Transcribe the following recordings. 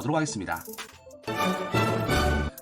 보도하도록 하겠습니다.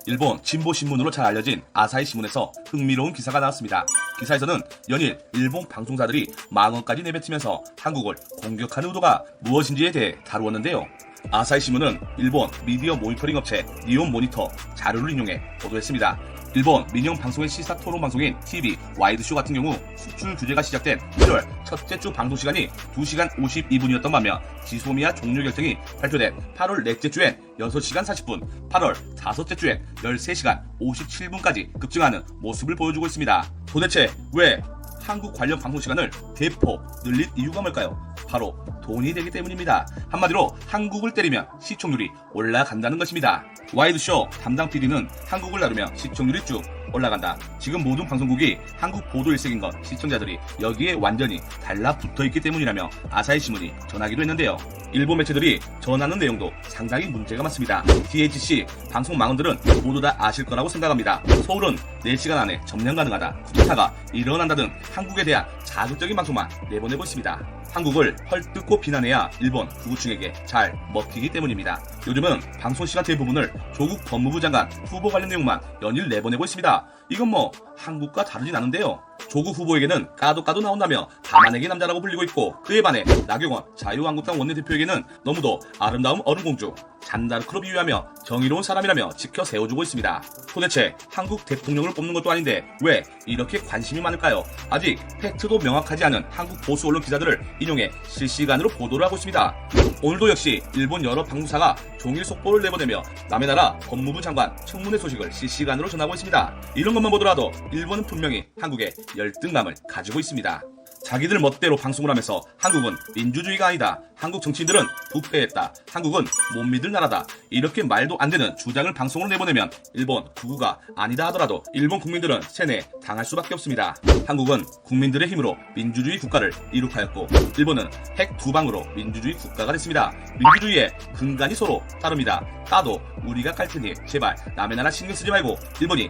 일본 진보신문으로 잘 알려진 아사히 신문에서 흥미로운 기사가 나왔습니다. 기사에서는 연일 일본 방송사들이 망언까지 내뱉으면서 한국을 공격하는 의도가 무엇인지에 대해 다루었는데요. 아사히 신문은 일본 미디어 모니터링 업체 니온 모니터 자료를 인용해 보도했습니다. 일본 민영 방송의 시사 토론 방송인 TV 와이드쇼 같은 경우 수출 규제가 시작된 1월 첫째 주 방송 시간이 2시간 52분이었던 반면 지소미아 종료 결정이 발표된 8월 넷째 주엔 6시간 40분, 8월 다섯째 주엔 13시간 57분까지 급증하는 모습을 보여주고 있습니다. 도대체 왜 한국 관련 방송 시간을 대폭 늘린 이유가 뭘까요? 바로 돈이 되기 때문입니다. 한마디로 한국을 때리면 시청률이 올라간다는 것입니다. 와이드쇼 담당 PD는 한국을 다루면 시청률이 쭉 올라간다. 지금 모든 방송국이 한국 보도 일색인 것 시청자들이 여기에 완전히 달라붙어있기 때문이라며 아사히 신문이 전하기도 했는데요. 일본 매체들이 전하는 내용도 상당히 문제가 많습니다. THC 방송 망언들은 모두 다 아실 거라고 생각합니다. 서울은 4시간 안에 점령 가능하다. 쿠데타가 일어난다 등 한국에 대한 자극적인 방송만 내보내고 있습니다. 한국을 헐뜯고 비난해야 일본 구구층에게 잘 먹히기 때문입니다. 요즘은 방송시간 대부분을 조국 법무부 장관 후보 관련 내용만 연일 내보내고 있습니다. 이건 뭐 한국과 다르진 않은데요. 조국 후보에게는 까도 나온다며 다만에게 남자라고 불리고 있고, 그에 반해 나경원 자유한국당 원내대표에게는 너무도 아름다운 어른공주 잔다르크로 비유하며 정의로운 사람이라며 지켜 세워주고 있습니다. 도대체 한국 대통령을 뽑는 것도 아닌데 왜 이렇게 관심이 많을까요? 아직 팩트도 명확하지 않은 한국 보수 언론 기자들을 인용해 실시간으로 보도를 하고 있습니다. 오늘도 역시 일본 여러 방송사가 종일 속보를 내보내며 남의 나라 법무부 장관 청문회 소식을 실시간으로 전하고 있습니다. 이런 것만 보더라도 일본은 분명히 한국에 열등감을 가지고 있습니다. 자기들 멋대로 방송을 하면서 한국은 민주주의가 아니다. 한국 정치인들은 부패했다. 한국은 못 믿을 나라다. 이렇게 말도 안 되는 주장을 방송으로 내보내면 일본 구구가 아니다 하더라도 일본 국민들은 세뇌 당할 수밖에 없습니다. 한국은 국민들의 힘으로 민주주의 국가를 이룩하였고, 일본은 핵 2방으로 민주주의 국가가 됐습니다. 민주주의의 근간이 서로 다릅니다. 까도 우리가 깔 테니 제발 남의 나라 신경 쓰지 말고 일본이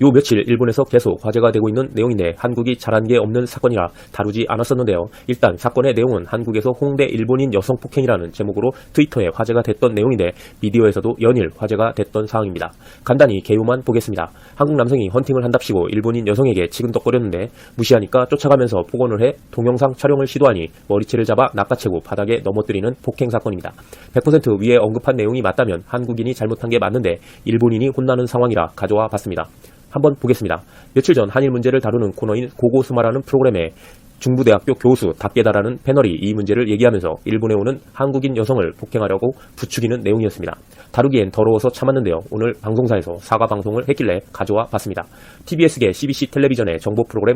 요 며칠 일본에서 계속 화제가 되고 있는 내용인데 한국이 잘한 게 없는 사건이라 다루지 않았었는데요. 일단 사건의 내용은 한국에서 홍대 일본인 여성 폭행이라는 제목으로 트위터에 화제가 됐던 내용인데 미디어에서도 연일 화제가 됐던 사항입니다. 간단히 개요만 보겠습니다. 한국 남성이 헌팅을 한답시고 일본인 여성에게 치근덕거렸는데 무시하니까 쫓아가면서 폭언을 해 동영상 촬영을 시도하니 머리채를 잡아 낚아채고 바닥에 넘어뜨리는 폭행 사건입니다. 100% 위에 언급한 내용이 맞다면 한국인이 잘못한 게 맞는데 일본인이 혼나는 상황이라 가져와 봤습니다. 한번 보겠습니다. 며칠 전 한일 문제를 다루는 코너인 고고스마라는 프로그램에 중부대학교 교수 답게다라는 패널이 이 문제를 얘기하면서 일본에 오는 한국인 여성을 폭행하려고 부추기는 내용이었습니다. 다루기엔 더러워서 참았는데요. 오늘 방송사에서 사과 방송을 했길래 가져와 봤습니다. TBS계 CBC 텔레비전의 정보 프로그램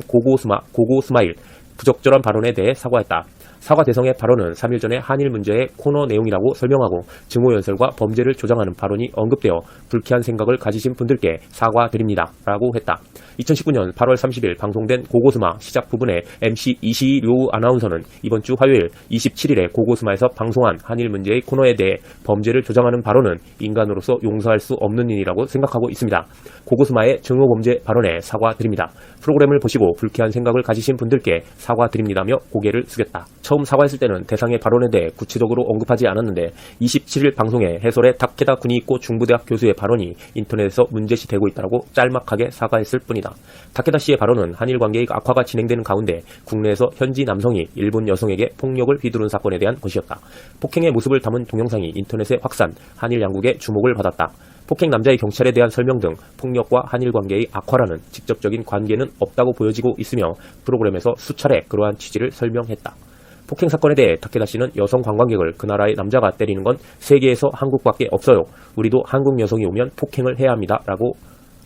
고고스마일 부적절한 발언에 대해 사과했다. 사과 대성의 발언은 3일 전에 한일 문제의 코너 내용이라고 설명하고 증오연설과 범죄를 조장하는 발언이 언급되어 불쾌한 생각을 가지신 분들께 사과드립니다 라고 했다. 2019년 8월 30일 방송된 고고스마 시작 부분에 MC 이시료 아나운서는 이번 주 화요일 27일에 고고스마에서 방송한 한일 문제의 코너에 대해 범죄를 조장하는 발언은 인간으로서 용서할 수 없는 일이라고 생각하고 있습니다. 고고스마의 증오범죄 발언에 사과드립니다. 프로그램을 보시고 불쾌한 생각을 가지신 분들께 사과드립니다며 고개를 숙였다. 처음 사과했을 때는 대상의 발언에 대해 구체적으로 언급하지 않았는데 27일 방송에 해설에 타케다 구니이코 중부대학 교수의 발언이 인터넷에서 문제시되고 있다고 짤막하게 사과했을 뿐이다. 타케다 씨의 발언은 한일 관계의 악화가 진행되는 가운데 국내에서 현지 남성이 일본 여성에게 폭력을 휘두른 사건에 대한 것이었다. 폭행의 모습을 담은 동영상이 인터넷에 확산, 한일 양국의 주목을 받았다. 폭행 남자의 경찰에 대한 설명 등 폭력과 한일 관계의 악화라는 직접적인 관계는 없다고 보여지고 있으며 프로그램에서 수차례 그러한 취지를 설명했다. 폭행 사건에 대해 타케다 씨는 여성 관광객을 그 나라의 남자가 때리는 건 세계에서 한국밖에 없어요. 우리도 한국 여성이 오면 폭행을 해야 합니다. 라고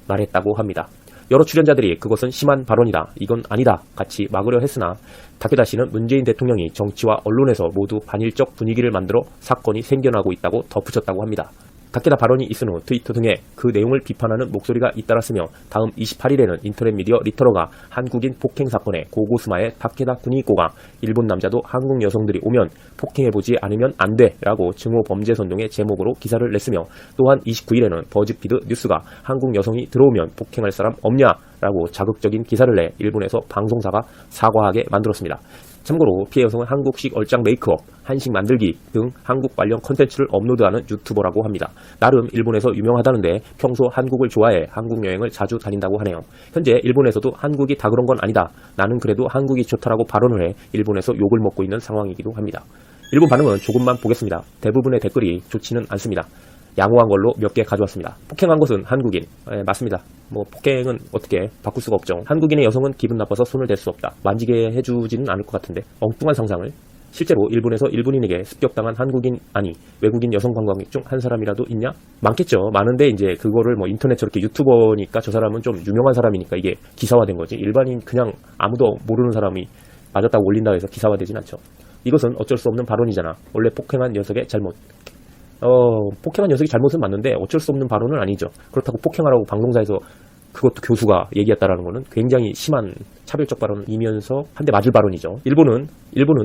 말했다고 합니다. 여러 출연자들이 그것은 심한 발언이다. 이건 아니다. 같이 막으려 했으나 타케다 씨는 문재인 대통령이 정치와 언론에서 모두 반일적 분위기를 만들어 사건이 생겨나고 있다고 덧붙였다고 합니다. 타케다 발언이 있은 후 트위터 등에 그 내용을 비판하는 목소리가 잇따랐으며 다음 28일에는 인터넷 미디어 리터러가 한국인 폭행 사건의 고고스마의 타케다 구니이코가 일본 남자도 한국 여성들이 오면 폭행해보지 않으면 안 돼 라고 증오 범죄 선동의 제목으로 기사를 냈으며 또한 29일에는 버즈피드 뉴스가 한국 여성이 들어오면 폭행할 사람 없냐 라고 자극적인 기사를 내 일본에서 방송사가 사과하게 만들었습니다. 참고로 피해 여성은 한국식 얼짱 메이크업, 한식 만들기 등 한국 관련 컨텐츠를 업로드하는 유튜버라고 합니다. 나름 일본에서 유명하다는데 평소 한국을 좋아해 한국 여행을 자주 다닌다고 하네요. 현재 일본에서도 한국이 다 그런 건 아니다. 나는 그래도 한국이 좋다라고 발언을 해 일본에서 욕을 먹고 있는 상황이기도 합니다. 일본 반응은 조금만 보겠습니다. 대부분의 댓글이 좋지는 않습니다. 양호한 걸로 몇 개 가져왔습니다. 폭행한 것은 한국인. 맞습니다. 폭행은 어떻게 바꿀 수가 없죠. 한국인의 여성은 기분 나빠서 손을 댈 수 없다. 만지게 해주지는 않을 것 같은데 엉뚱한 상상을. 실제로 일본에서 일본인에게 습격당한 한국인 아니 외국인 여성 관광객 중 한 사람이라도 있냐? 많겠죠. 많은데 이제 그거를 인터넷 저렇게 유튜버니까 저 사람은 좀 유명한 사람이니까 이게 기사화된 거지. 일반인 그냥 아무도 모르는 사람이 맞았다고 올린다 해서 기사화되진 않죠. 이것은 어쩔 수 없는 발언이잖아. 원래 폭행한 녀석의 잘못. 폭행한 녀석이 잘못은 맞는데 어쩔 수 없는 발언은 아니죠. 그렇다고 폭행하라고 방송사에서 그것도 교수가 얘기했다라는 거는 굉장히 심한 차별적 발언이면서 한 대 맞을 발언이죠. 일본은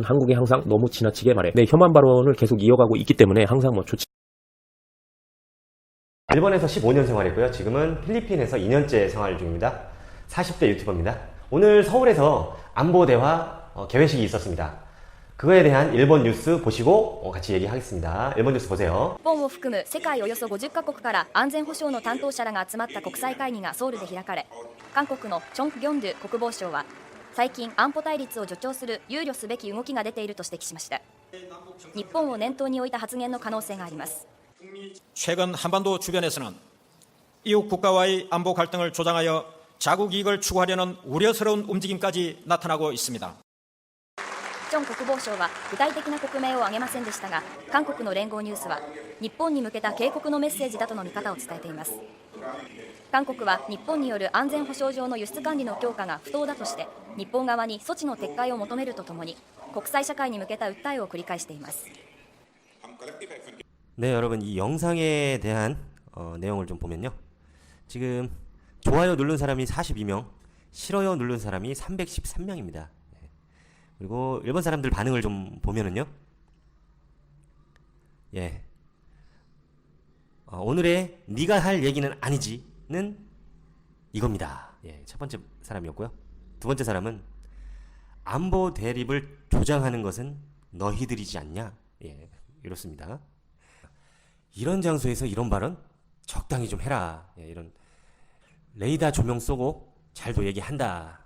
한국에 항상 너무 지나치게 말해. 네, 혐한 발언을 계속 이어가고 있기 때문에 항상 좋지. 일본에서 15년 생활했고요. 지금은 필리핀에서 2년째 생활 중입니다. 40대 유튜버입니다. 오늘 서울에서 안보대화 개회식이 있었습니다. 그거에 대한 일본 뉴스 보시고 같이 얘기하겠습니다. 일본 뉴스 보세요. 日本を含む世界およそ50カ国から安全保障の担当者らが集まった国際会議がソウルで開かれ、韓国のチョン・ギョンドゥ国防相は最近安保対立を助長する憂慮すべき動きが出ていると指摘しました。日本を念頭に置いた発言の可能性があります。 최근 한반도 주변에서는 이웃 국가와의 안보 갈등을 조장하여 자국 이익을 추구하려는 우려스러운 움직임까지 나타나고 있습니다. チョン国防相は具体的な国名を挙げませんでしたが、韓国の連合ニュースは日本に向けた警告のメッセージだとの見方を伝えています。韓国は日本による安全保障上の輸出管理の強化が不当だとして、日本側に措置の撤回を求めるとともに国際社会に向けた訴えを繰り返しています。 네, 여러분 이 영상에 대한 내용을 좀 보면요. 지금 좋아요 누른 사람이 42명, 싫어요 누른 사람이 313명입니다. 그리고 일본 사람들 반응을 좀 보면은요. 예. 오늘의 네가 할 얘기는 아니지는 이겁니다. 예, 첫 번째 사람이었고요. 두 번째 사람은 안보 대립을 조장하는 것은 너희들이지 않냐? 예, 이렇습니다. 이런 장소에서 이런 발언 적당히 좀 해라. 예, 이런 레이더 조명 쏘고 잘도 얘기한다.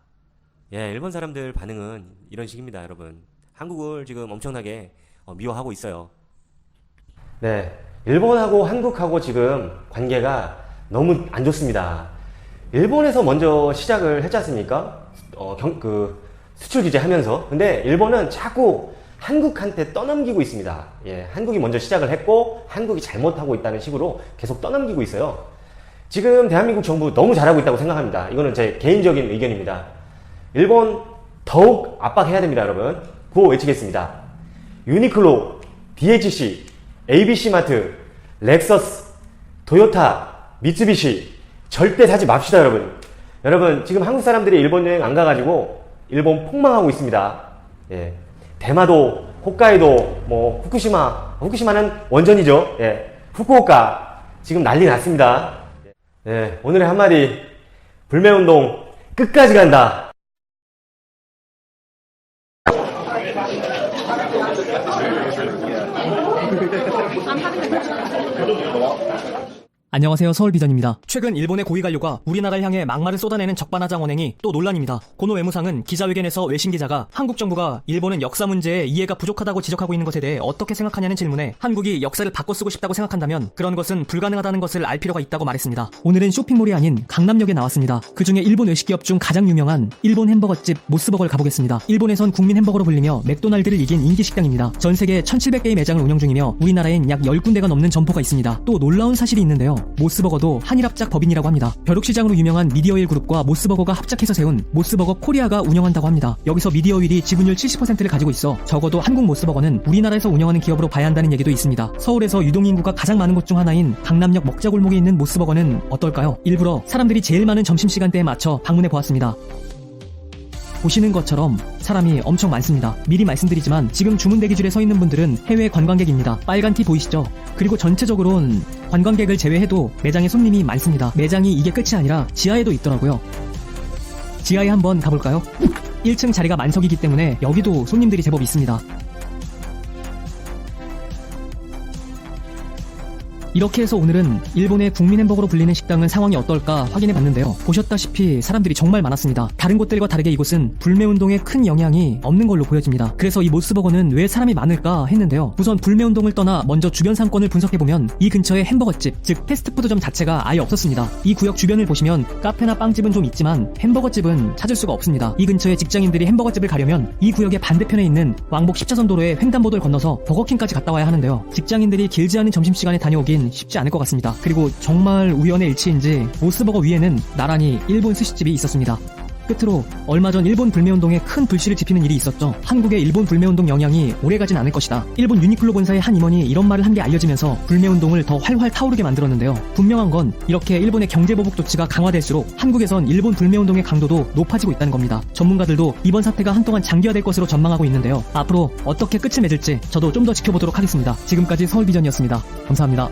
예, 일본 사람들 반응은 이런 식입니다, 여러분. 한국을 지금 엄청나게 미워하고 있어요. 네, 일본하고 한국하고 지금 관계가 너무 안 좋습니다. 일본에서 먼저 시작을 했지 않습니까? 수출 규제 하면서. 근데 일본은 자꾸 한국한테 떠넘기고 있습니다. 예, 한국이 먼저 시작을 했고 한국이 잘못하고 있다는 식으로 계속 떠넘기고 있어요. 지금 대한민국 정부 너무 잘하고 있다고 생각합니다. 이거는 제 개인적인 의견입니다. 일본 더욱 압박해야 됩니다, 여러분. 구호 외치겠습니다. 유니클로, DHC, ABC마트, 렉서스, 토요타, 미쓰비시 절대 사지 맙시다, 여러분. 여러분, 지금 한국 사람들이 일본 여행 안 가가지고 일본 폭망하고 있습니다. 예. 대마도, 홋카이도, 후쿠시마는 원전이죠. 예. 후쿠오카 지금 난리 났습니다. 예. 오늘의 한마디, 불매운동 끝까지 간다. 안녕하세요, 서울비전입니다. 최근 일본의 고위 관료가 우리나라를 향해 막말을 쏟아내는 적반하장 언행이 또 논란입니다. 고노 외무상은 기자회견에서 외신 기자가 한국 정부가 일본은 역사 문제에 이해가 부족하다고 지적하고 있는 것에 대해 어떻게 생각하냐는 질문에 한국이 역사를 바꿔 쓰고 싶다고 생각한다면 그런 것은 불가능하다는 것을 알 필요가 있다고 말했습니다. 오늘은 쇼핑몰이 아닌 강남역에 나왔습니다. 그중에 일본 외식기업 중 가장 유명한 일본 햄버거집 모스버거를 가보겠습니다. 일본에선 국민 햄버거로 불리며 맥도날드를 이긴 인기 식당입니다. 전 세계 1700개의 매장을 운영 중이며 우리나라엔 약 10군데가 넘는 점포가 있습니다. 또 놀라운 사실이 있는데요. 모스버거도 한일합작 법인이라고 합니다. 벼룩시장으로 유명한 미디어윌 그룹과 모스버거가 합작해서 세운 모스버거 코리아가 운영한다고 합니다. 여기서 미디어윌이 지분율 70%를 가지고 있어 적어도 한국 모스버거는 우리나라에서 운영하는 기업으로 봐야 한다는 얘기도 있습니다. 서울에서 유동인구가 가장 많은 곳 중 하나인 강남역 먹자골목에 있는 모스버거는 어떨까요? 일부러 사람들이 제일 많은 점심시간대에 맞춰 방문해 보았습니다. 보시는 것처럼 사람이 엄청 많습니다. 미리 말씀드리지만 지금 주문 대기줄에 서 있는 분들은 해외 관광객입니다. 빨간 티 보이시죠? 그리고 전체적으로는 관광객을 제외해도 매장에 손님이 많습니다. 매장이 이게 끝이 아니라 지하에도 있더라고요. 지하에 한번 가볼까요? 1층 자리가 만석이기 때문에 여기도 손님들이 제법 있습니다. 이렇게 해서 오늘은 일본의 국민 햄버거로 불리는 식당은 상황이 어떨까 확인해 봤는데요. 보셨다시피 사람들이 정말 많았습니다. 다른 곳들과 다르게 이곳은 불매운동에 큰 영향이 없는 걸로 보여집니다. 그래서 이 모스버거는 왜 사람이 많을까 했는데요. 우선 불매운동을 떠나 먼저 주변 상권을 분석해보면 이 근처에 햄버거집, 즉 패스트푸드점 자체가 아예 없었습니다. 이 구역 주변을 보시면 카페나 빵집은 좀 있지만 햄버거집은 찾을 수가 없습니다. 이 근처에 직장인들이 햄버거집을 가려면 이 구역의 반대편에 있는 왕복 10차선 도로의 횡단보도를 건너서 버거킹까지 갔다 와야 하는데요. 직장인들이 길지 않은 점심시간에 다녀오긴 쉽지 않을 것 같습니다. 그리고 정말 우연의 일치인지 모스버거 위에는 나란히 일본 스시집이 있었습니다. 끝으로 얼마 전 일본 불매운동에 큰 불씨를 지피는 일이 있었죠. 한국의 일본 불매운동 영향이 오래가진 않을 것이다. 일본 유니클로 본사의 한 임원이 이런 말을 한 게 알려지면서 불매운동을 더 활활 타오르게 만들었는데요. 분명한 건 이렇게 일본의 경제보복 조치가 강화될수록 한국에선 일본 불매운동의 강도도 높아지고 있다는 겁니다. 전문가들도 이번 사태가 한동안 장기화될 것으로 전망하고 있는데요. 앞으로 어떻게 끝을 맺을지 저도 좀 더 지켜보도록 하겠습니다. 지금까지 서울비전이었습니다. 감사합니다.